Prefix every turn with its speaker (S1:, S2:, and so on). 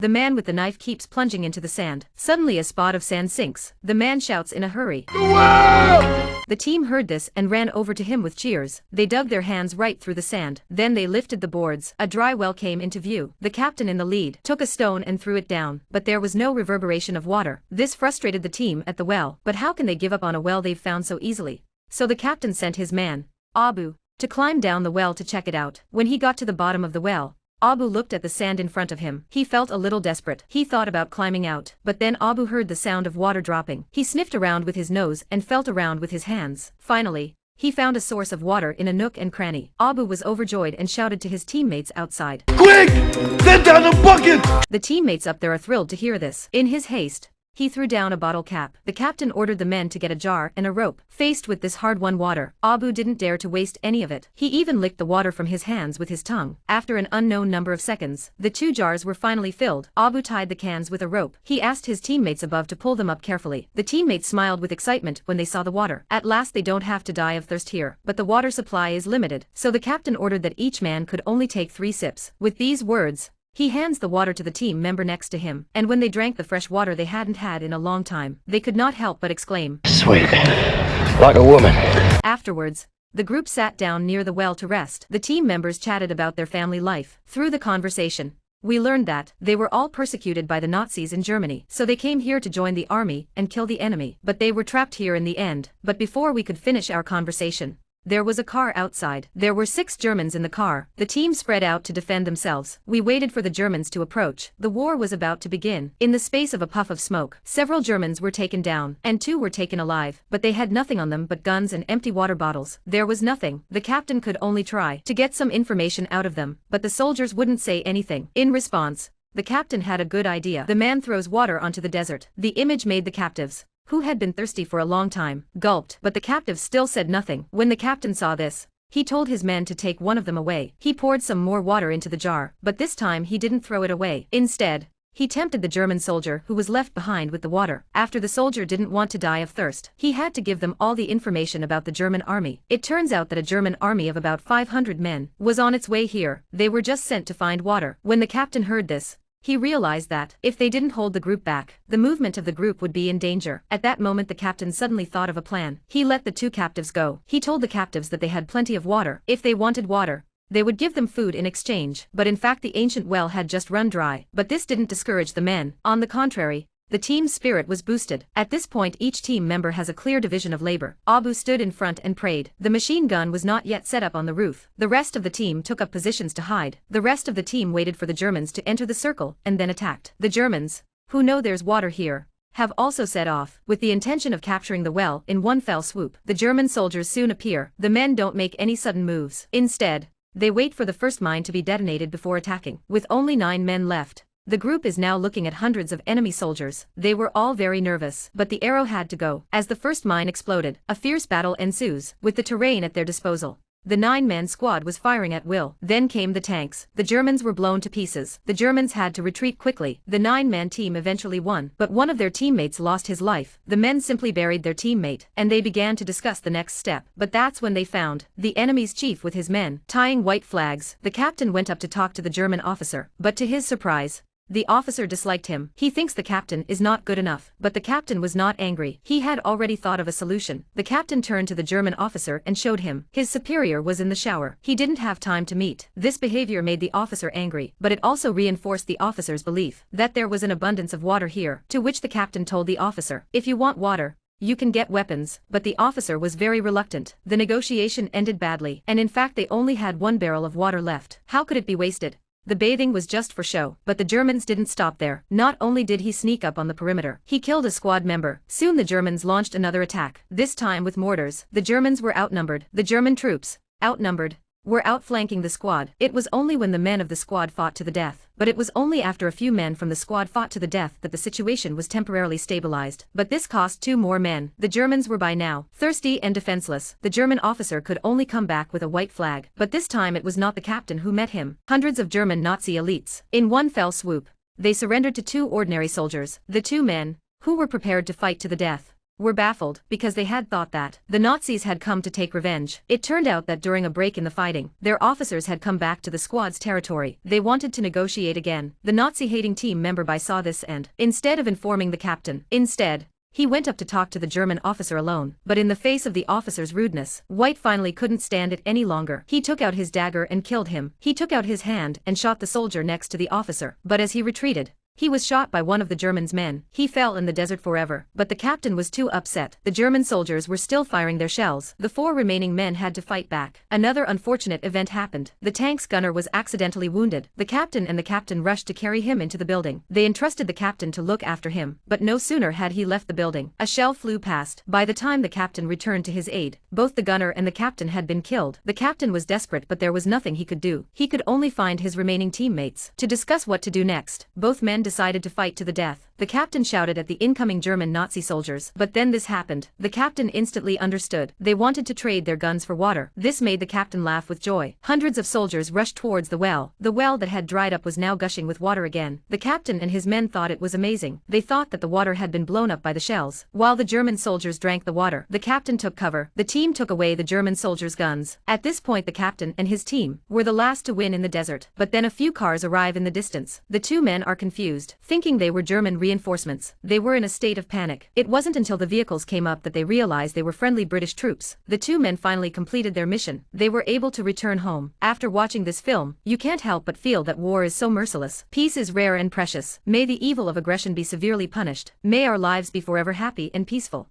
S1: The man with the knife keeps plunging into the sand. Suddenly a spot of sand sinks. The man shouts in a hurry. The team heard this and ran over to him with cheers. They dug their hands right through the sand. Then they lifted the boards. A dry well came into view. The captain in the lead took a stone and threw it down, but there was no reverberation of water. This frustrated the team at the well. But how can they give up on a well they've found so easily? So the captain sent his man, Abu, to climb down the well to check it out. When he got to the bottom of the well, Abu looked at the sand in front of him. He felt a little desperate. He thought about climbing out, but then Abu heard the sound of water dropping. He sniffed around with his nose and felt around with his hands. Finally, he found a source of water in a nook and cranny. Abu was overjoyed and shouted to his teammates outside.
S2: Quick! Send down a bucket!
S1: The teammates up there are thrilled to hear this. In his haste, he threw down a bottle cap. The captain ordered the men to get a jar and a rope. Faced with this hard-won water, Abu didn't dare to waste any of it. He even licked the water from his hands with his tongue. After an unknown number of seconds, the 2 jars were finally filled. Abu tied the cans with a rope. He asked his teammates above to pull them up carefully. The teammates smiled with excitement when they saw the water. At last they don't have to die of thirst here. But the water supply is limited, so the captain ordered that each man could only take 3 sips. With these words, he hands the water to the team member next to him, and when they drank the fresh water they hadn't had in a long time, they could not help but exclaim,
S2: Sweet. Like a woman.
S1: Afterwards, the group sat down near the well to rest. The team members chatted about their family life. Through the conversation, we learned that they were all persecuted by the Nazis in Germany, so they came here to join the army and kill the enemy. But they were trapped here in the end. But before we could finish our conversation, there was a car outside. There were 6 Germans in the car. The team spread out to defend themselves. We waited for the Germans to approach. The war was about to begin. In the space of a puff of smoke, several Germans were taken down, and 2 were taken alive, but they had nothing on them but guns and empty water bottles. There was nothing. The captain could only try to get some information out of them, but the soldiers wouldn't say anything. In response, the captain had a good idea. The man throws water onto the desert. The image made the captives, who had been thirsty for a long time, gulped, but the captives still said nothing. When the captain saw this, he told his men to take one of them away. He poured some more water into the jar, but this time he didn't throw it away. Instead, he tempted the German soldier who was left behind with the water. After the soldier didn't want to die of thirst, he had to give them all the information about the German army. It turns out that a German army of about 500 men was on its way here. They were just sent to find water. When the captain heard this, he realized that, if they didn't hold the group back, the movement of the group would be in danger. At that moment the captain suddenly thought of a plan. He let the 2 captives go. He told the captives that they had plenty of water. If they wanted water, they would give them food in exchange. But in fact the ancient well had just run dry. But this didn't discourage the men. On the contrary, the team's spirit was boosted. At this point each team member has a clear division of labor. Abu stood in front and prayed. The machine gun was not yet set up on the roof. The rest of the team took up positions to hide. The rest of the team waited for the Germans to enter the circle and then attacked. The Germans, who know there's water here, have also set off, with the intention of capturing the well in one fell swoop. The German soldiers soon appear. The men don't make any sudden moves. Instead, they wait for the first mine to be detonated before attacking. With only 9 men left, the group is now looking at hundreds of enemy soldiers. They were all very nervous, but the arrow had to go. As the first mine exploded, a fierce battle ensues. With the terrain at their disposal, the 9-man squad was firing at will. Then came the tanks. The Germans were blown to pieces. The Germans had to retreat quickly. The 9-man team eventually won, but one of their teammates lost his life. The men simply buried their teammate, and they began to discuss the next step. But that's when they found the enemy's chief with his men, tying white flags. The captain went up to talk to the German officer, but to his surprise, the officer disliked him. He thinks the captain is not good enough. But the captain was not angry. He had already thought of a solution. The captain turned to the German officer and showed him. His superior was in the shower. He didn't have time to meet. This behavior made the officer angry, but it also reinforced the officer's belief that there was an abundance of water here, to which the captain told the officer, "If you want water, you can get weapons." But the officer was very reluctant. The negotiation ended badly, and in fact they only had 1 barrel of water left. How could it be wasted? The bathing was just for show. But the Germans didn't stop there. Not only did he sneak up on the perimeter, he killed a squad member. Soon the Germans launched another attack, this time with mortars. The Germans were outnumbered. The German troops, outnumbered, were outflanking the squad. It was only when the men of the squad fought to the death. But it was only after a few men from the squad fought to the death that the situation was temporarily stabilized. But this cost 2 more men. The Germans were by now thirsty and defenseless. The German officer could only come back with a white flag. But this time it was not the captain who met him. Hundreds of German Nazi elites. In one fell swoop, they surrendered to 2 ordinary soldiers. The 2 men, who were prepared to fight to the death, were baffled, because they had thought that the Nazis had come to take revenge. It turned out that during a break in the fighting, their officers had come back to the squad's territory. They wanted to negotiate again. The Nazi-hating team member saw this and, instead of informing the captain, he went up to talk to the German officer alone. But in the face of the officer's rudeness, White finally couldn't stand it any longer. He took out his dagger and killed him. He took out his hand and shot the soldier next to the officer. But as he retreated, he was shot by one of the German's men. He fell in the desert forever. But the captain was too upset. The German soldiers were still firing their shells. The 4 remaining men had to fight back. Another unfortunate event happened. The tank's gunner was accidentally wounded. The captain rushed to carry him into the building. They entrusted the captain to look after him. But no sooner had he left the building, a shell flew past. By the time the captain returned to his aid, both the gunner and the captain had been killed. The captain was desperate, but there was nothing he could do. He could only find his remaining teammates to discuss what to do next. Both men decided to fight to the death. The captain shouted at the incoming German Nazi soldiers. But then this happened. The captain instantly understood. They wanted to trade their guns for water. This made the captain laugh with joy. Hundreds of soldiers rushed towards the well. The well that had dried up was now gushing with water again. The captain and his men thought it was amazing. They thought that the water had been blown up by the shells. While the German soldiers drank the water, the captain took cover. The team took away the German soldiers' guns. At this point, the captain and his team were the last to win in the desert. But then a few cars arrive in the distance. The 2 men are confused, thinking they were German reinforcements. They were in a state of panic. It wasn't until the vehicles came up that they realized they were friendly British troops. The 2 men finally completed their mission. They were able to return home. After watching this film, you can't help but feel that war is so merciless. Peace is rare and precious. May the evil of aggression be severely punished. May our lives be forever happy and peaceful.